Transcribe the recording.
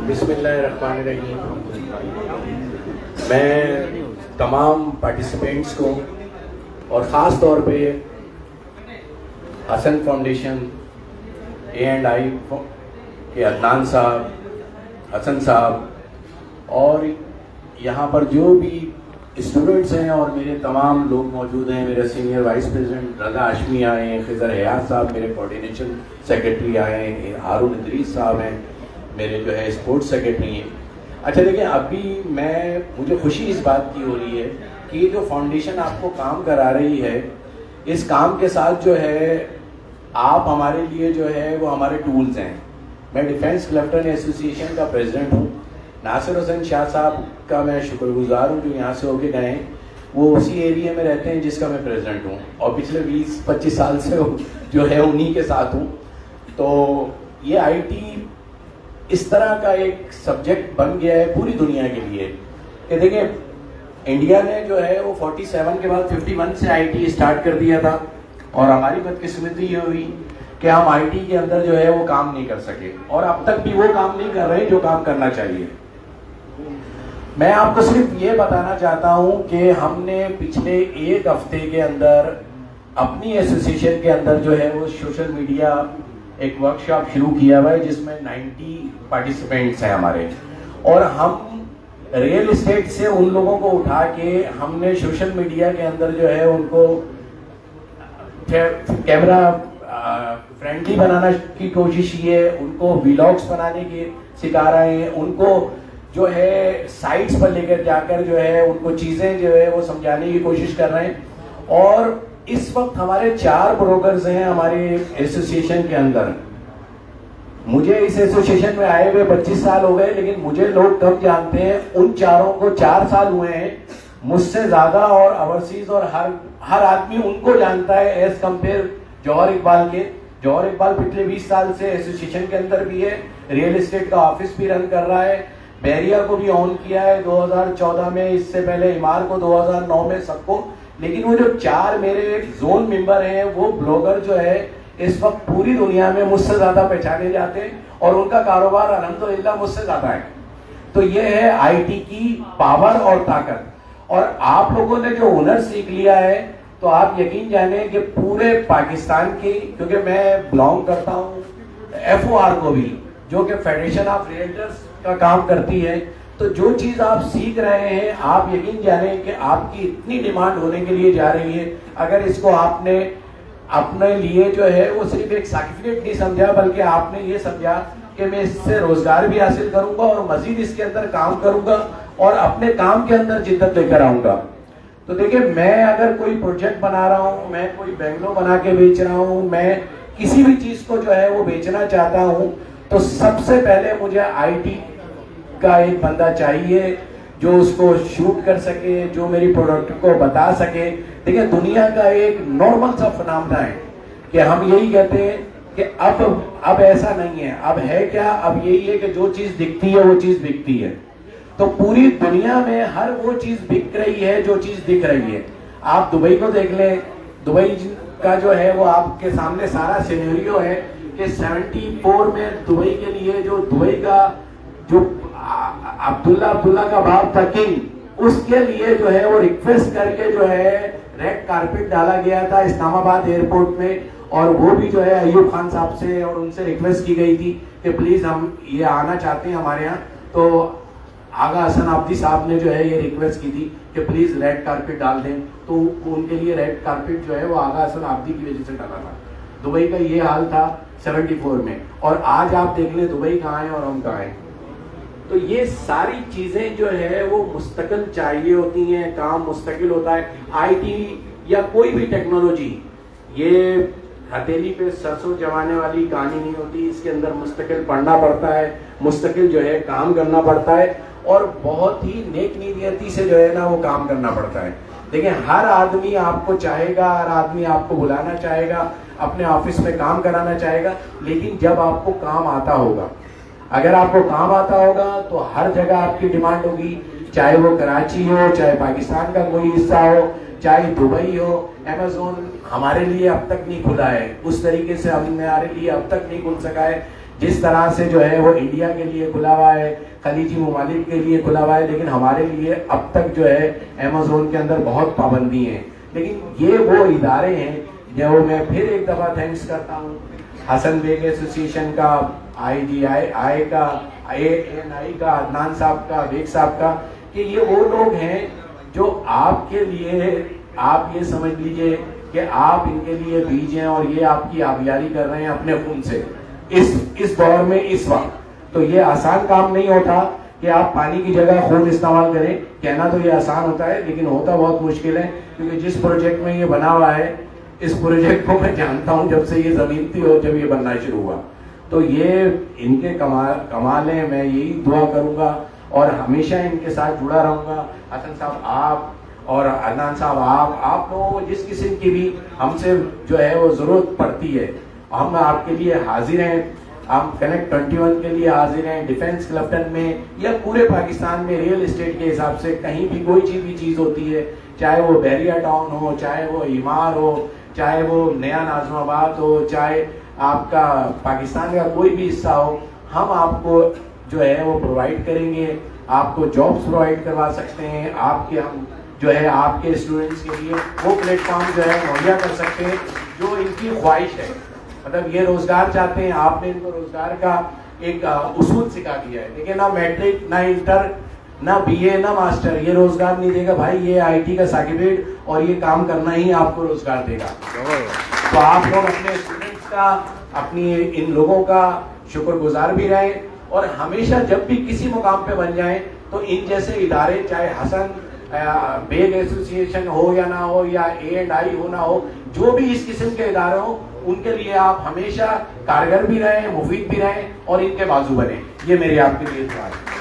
بسم اللہ الرحمن الرحیم. میں تمام پارٹیسپینٹس کو اور خاص طور پہ حسن فاؤنڈیشن A&I کے عدنان صاحب, حسن صاحب اور یہاں پر جو بھی اسٹوڈنٹس ہیں اور میرے تمام لوگ موجود ہیں, میرے سینئر وائس پریزیڈنٹ رضا ہاشمی آئے ہیں, خضر حیات صاحب میرے کوآرڈینیشن سیکرٹری آئے ہیں, ہارون ادریس صاحب ہیں میرے جو ہے اسپورٹس سیکرٹری ہیں. اچھا دیکھیں, ابھی مجھے خوشی اس بات کی ہو رہی ہے کہ یہ جو فاؤنڈیشن آپ کو کام کرا رہی ہے, اس کام کے ساتھ جو ہے آپ ہمارے لیے جو ہے وہ ہمارے ٹولز ہیں. میں ڈیفینس کلفٹن ایسوسی ایشن کا پریزیڈنٹ ہوں. ناصر حسین شاہ صاحب کا میں شکر گزار ہوں جو یہاں سے ہو کے گئے ہیں. وہ اسی ایریا میں رہتے ہیں جس کا میں پریزیڈنٹ ہوں اور پچھلے 20-25 سال سے جو ہے انہی کے ساتھ ہوں. تو یہ آئی ٹی اس طرح کا ایک سبجیکٹ بن گیا ہے پوری دنیا کے لیے کہ دیکھیں انڈیا نے جو ہے وہ 47 کے بعد 51 سے آئی ٹی اسٹارٹ کر دیا تھا, اور ہماری بدقسمتی یہ ہوئی کہ ہم آئی ٹی کے اندر جو ہے وہ کام نہیں کر سکے, اور اب تک بھی وہ کام نہیں کر رہے جو کام کرنا چاہیے. میں آپ کو صرف یہ بتانا چاہتا ہوں کہ ہم نے پچھلے ایک ہفتے کے اندر اپنی ایسوسیشن کے اندر جو ہے وہ سوشل میڈیا ایک ورکشاپ شروع کیا ہوا ہے جس میں 90 پارٹیسپینٹس ہیں ہمارے, اور ہم ریئل اسٹیٹ سے ان لوگوں کو اٹھا کے ہم نے سوشل میڈیا کے اندر جو ہے ان کو کیمرہ فرینڈلی بنانا کی کوشش کی ہے, ان کو ویلاگس بنانے کی سکھا رہے ہیں, ان کو جو ہے سائٹس پر لے کر جا کر جو ہے ان کو چیزیں جو ہے وہ سمجھانے کی کوشش کر رہے ہیں. اور اس وقت ہمارے 4 بروکرز ہیں ہمارے ایسوسیشن کے اندر. مجھے اس ایسوسیشن میں آئے ہوئے 25 سال ہو گئے, لیکن مجھے لوگ کب جانتے ہیں, ان 4 کو 4 سال ہوئے ہیں مجھ سے زیادہ, اور اوورسیز اور ہر آدمی ان کو جانتا ہے ایز کمپیئر جوہر اقبال کے. جوہر اقبال پچھلے 20 سال سے ایسوسیشن کے اندر بھی ہے, ریئل اسٹیٹ کا آفس بھی رن کر رہا ہے, بحریہ کو بھی آن کیا ہے 2014 میں, اس سے پہلے امار کو 2009 میں, سب کو. لیکن وہ جو 4 میرے زون ممبر ہیں وہ بلاگر جو ہے اس وقت پوری دنیا میں مجھ سے زیادہ پہچانے جاتے ہیں, اور ان کا کاروبار الحمدللہ مجھ سے زیادہ ہے. تو یہ ہے آئی ٹی کی پاور اور طاقت. اور آپ لوگوں نے جو ہنر سیکھ لیا ہے تو آپ یقین جانیں کہ پورے پاکستان کی, کیونکہ میں بلانگ کرتا ہوں FOR کو بھی جو کہ فیڈریشن آف ریئلٹرز کا کام کرتی ہے, تو جو چیز آپ سیکھ رہے ہیں آپ یقین جانیں کہ آپ کی اتنی ڈیمانڈ ہونے کے لیے جا رہی ہے. اگر اس کو آپ نے اپنے لیے جو ہے وہ صرف ایک سرٹیفکیٹ نہیں سمجھا, بلکہ آپ نے یہ سمجھا کہ میں اس سے روزگار بھی حاصل کروں گا اور مزید اس کے اندر کام کروں گا اور اپنے کام کے اندر جدت لے کر آؤں گا. تو دیکھیں, میں اگر کوئی پروجیکٹ بنا رہا ہوں, میں کوئی بنگلو بنا کے بیچ رہا ہوں, میں کسی بھی چیز کو جو ہے وہ بیچنا چاہتا ہوں, تو سب سے پہلے مجھے آئی ٹی کا ایک بندہ چاہیے جو اس کو شوٹ کر سکے, جو میری پروڈکٹ کو بتا سکے. دیکھیں, دنیا کا ایک نارمل سا فنامنا ہے کہ ہم یہی کہتے ہیں کہ اب ایسا نہیں ہے, اب ہے کیا, اب یہی ہے کہ جو چیز دکھتی ہے وہ چیز بکتی ہے. تو پوری دنیا میں ہر وہ چیز بک رہی ہے جو چیز دکھ رہی ہے. آپ دبئی کو دیکھ لیں, دبئی کا جو ہے وہ آپ کے سامنے سارا سینیریو ہے کہ 74 میں دبئی کے لیے جو دبئی کا جو عبداللہ کا باپ تھا کنگ, اس کے لیے جو ہے وہ ریکویسٹ کر کے جو ہے ریڈ کارپیٹ ڈالا گیا تھا اسلام آباد ایئرپورٹ میں, اور وہ بھی جو ہے ایوب خان صاحب سے اور ان سے ریکویسٹ کی گئی تھی کہ پلیز ہم یہ آنا چاہتے ہیں ہمارے یہاں. تو آغا حسن عابدی صاحب نے جو ہے یہ ریکویسٹ کی تھی کہ پلیز ریڈ کارپیٹ ڈال دیں, تو ان کے لیے ریڈ کارپیٹ جو ہے وہ آغا حسن عابدی کی وجہ سے ڈالا تھا. دبئی کا یہ حال تھا 74 میں, اور آج آپ دیکھ لیں دبئی کہاں ہے اور ہم کہاں ہیں. تو یہ ساری چیزیں جو ہے وہ مستقل چاہیے ہوتی ہیں, کام مستقل ہوتا ہے. آئی ٹی یا کوئی بھی ٹیکنالوجی یہ ہتھیلی پہ سرسوں جمانے والی کہانی نہیں ہوتی, اس کے اندر مستقل پڑھنا پڑتا ہے, مستقل جو ہے کام کرنا پڑتا ہے, اور بہت ہی نیک نیتی سے جو ہے نا وہ کام کرنا پڑتا ہے. دیکھیں, ہر آدمی آپ کو چاہے گا, ہر آدمی آپ کو بلانا چاہے گا, اپنے آفس میں کام کرانا چاہے گا, لیکن جب آپ کو کام آتا ہوگا, اگر آپ کو کام آتا ہوگا تو ہر جگہ آپ کی ڈیمانڈ ہوگی, چاہے وہ کراچی ہو, چاہے پاکستان کا کوئی حصہ ہو, چاہے دبئی ہو. ایمیزون ہمارے لیے اب تک نہیں کھلا ہے, اس طریقے سے ہمارے لیے اب تک نہیں کھل سکا ہے جس طرح سے جو ہے وہ انڈیا کے لیے کھلا ہوا ہے, خلیجی ممالک کے لیے کھلا ہوا ہے, لیکن ہمارے لیے اب تک جو ہے ایمیزون کے اندر بہت پابندی ہیں. لیکن یہ وہ ادارے ہیں جو میں پھر ایک دفعہ تھینکس کرتا ہوں حسن بیگ ایسوسیشن کا, IGI کا, ANI کا, عدنان صاحب کا, بیگ صاحب کا, کہ یہ وہ لوگ ہیں جو آپ کے لیے, آپ یہ سمجھ لیجئے کہ آپ ان کے لیے بیج ہیں اور یہ آپ کی آبیاری کر رہے ہیں اپنے خون سے اس دور میں, اس وقت. تو یہ آسان کام نہیں ہوتا کہ آپ پانی کی جگہ خون استعمال کریں. کہنا تو یہ آسان ہوتا ہے لیکن ہوتا بہت مشکل ہے, کیونکہ جس پروجیکٹ میں یہ بنا ہوا ہے, اس پروجیکٹ کو میں جانتا ہوں جب سے یہ زمین تھی اور جب یہ بننا شروع ہوا. تو یہ ان کے کمال ہیں. میں یہی دعا کروں گا اور ہمیشہ ان کے ساتھ جڑا رہوں گا. حسن صاحب آپ اور عدنان صاحب آپ لوگوں کو جس قسم کی بھی ہم سے جو ہے وہ ضرورت پڑتی ہے, ہم آپ کے لیے حاضر ہیں. ہم کنیکٹ 21 کے لیے حاضر ہیں. ڈیفنس کلفٹن میں یا پورے پاکستان میں ریئل اسٹیٹ کے حساب سے کہیں بھی کوئی بھی چیز ہوتی ہے, چاہے وہ بیریا ٹاؤن ہو, چاہے وہ ایمار ہو, چاہے وہ نیا ناظم آباد ہو, چاہے آپ کا پاکستان کا کوئی بھی حصہ ہو, ہم آپ کو جو ہے وہ پرووائڈ کریں گے. آپ کو جابس پرووائڈ کروا سکتے ہیں. آپ کے ہم جو ہے آپ کے اسٹوڈنٹس کے لیے وہ پلیٹ فارم جو ہے مہیا کر سکتے ہیں جو ان کی خواہش ہے. مطلب یہ روزگار چاہتے ہیں, آپ نے ان کو روزگار کا ایک اصول سکھا دیا ہے. دیکھیں نہ میٹرک, نہ انٹر, نہ BA, نہ ماسٹر, یہ روزگار نہیں دے گا بھائی. یہ IT کا سرٹیفکیٹ اور یہ کام کرنا ہی آپ کو روزگار دے گا. تو آپ لوگ اپنے اسٹوڈنٹس کا, اپنی ان لوگوں کا شکر گزار بھی رہیں, اور ہمیشہ جب بھی کسی مقام پہ بن جائیں تو ان جیسے ادارے, چاہے حسن بیگ ایسوسیشن ہو یا نہ ہو, یا A&I ہو نہ ہو, جو بھی اس قسم کے ادارے ہوں, ان کے لیے آپ ہمیشہ کارگر بھی رہیں, مفید بھی رہیں اور ان کے بازو بنیں. یہ میری آپ کے لیے دعا ہے.